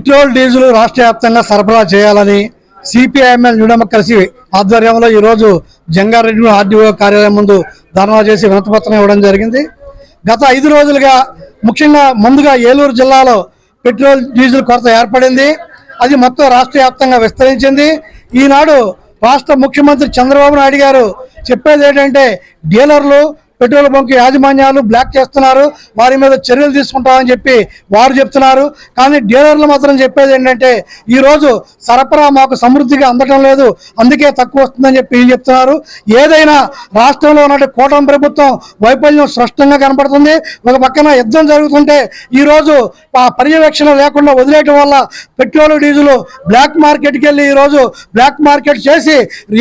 Petrol diesel రాష్ట్ర వ్యాప్తంగా సరఫరా చేయాలని సిపిఐఎంఎల్ న్యూ డెమోక్రసీ ఆధ్వర్యంలో ఈరోజు జంగారెడ్డి ఆర్డీఓ కార్యాలయం ముందు ధర్నా చేసి వినతిపత్రం ఇవ్వడం జరిగింది. గత 5 రోజులుగా ముఖ్యంగా ముందుగా ఏలూరు జిల్లాలో పెట్రోల్ డీజిల్ కొరత ఏర్పడింది. అది మొత్తం రాష్ట్ర వ్యాప్తంగా విస్తరించింది. ఈనాడు రాష్ట్ర ముఖ్యమంత్రి చంద్రబాబు నాయుడు గారు చెప్పేది ఏంటంటే డీలర్లు పెట్రోల్ బంక్ యాజమాన్యాలు బ్లాక్ చేస్తున్నారు, వారి మీద చర్యలు తీసుకుంటామని చెప్పి వారు చెప్తున్నారు. కానీ డీలర్లు మాత్రం చెప్పేది ఏంటంటే ఈరోజు సరఫరా మాకు సమృద్ధిగా అందటం లేదు, అందుకే తక్కువ వస్తుందని చెప్పి చెప్తున్నారు. ఏదైనా రాష్ట్రంలో ఉన్న కూటమి ప్రభుత్వం వైఫల్యం స్పష్టంగా కనపడుతుంది. ఒక పక్కన యుద్ధం జరుగుతుంటే ఈరోజు ఆ పర్యవేక్షణ లేకుండా వదిలేయటం వల్ల పెట్రోల్ డీజిల్ బ్లాక్ మార్కెట్కి వెళ్ళి ఈరోజు బ్లాక్ మార్కెట్ చేసి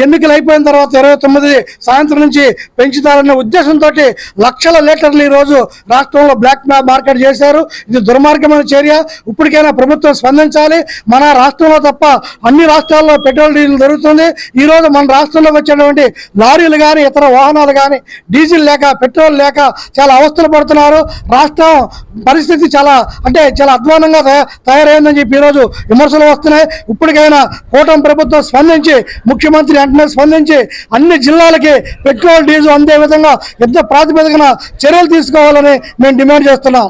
ఎన్నికలు అయిపోయిన తర్వాత 29 సాయంత్రం నుంచి పెంచుతారనే ఉద్దేశంతో లక్షల లీటర్లు ఈరోజు రాష్ట్రంలో బ్లాక్ మార్కెట్ చేశారు. ఇది దుర్మార్గమైన చర్య. ఇప్పటికైనా ప్రభుత్వం స్పందించాలి. మన రాష్ట్రంలో తప్ప అన్ని రాష్ట్రాల్లో పెట్రోల్ డీజిల్ దొరుకుతుంది. ఈరోజు మన రాష్ట్రంలోకి వచ్చేటువంటి లారీలు కానీ ఇతర వాహనాలు కానీ డీజిల్ లేక పెట్రోల్ లేక చాలా అవస్థలు పడుతున్నారు. రాష్ట్రం పరిస్థితి చాలా అధ్వానంగా తయారైందని చెప్పి ఈరోజు విమర్శలు వస్తున్నాయి. ఇప్పటికైనా కూటమి ప్రభుత్వం స్పందించి ముఖ్యమంత్రి వెంటనే స్పందించి అన్ని జిల్లాలకి పెట్రోల్ డీజిల్ అందే విధంగా యుద్ధ ప్రాతిపదికన చర్యలు తీసుకోవాలని మేము డిమాండ్ చేస్తున్నాం.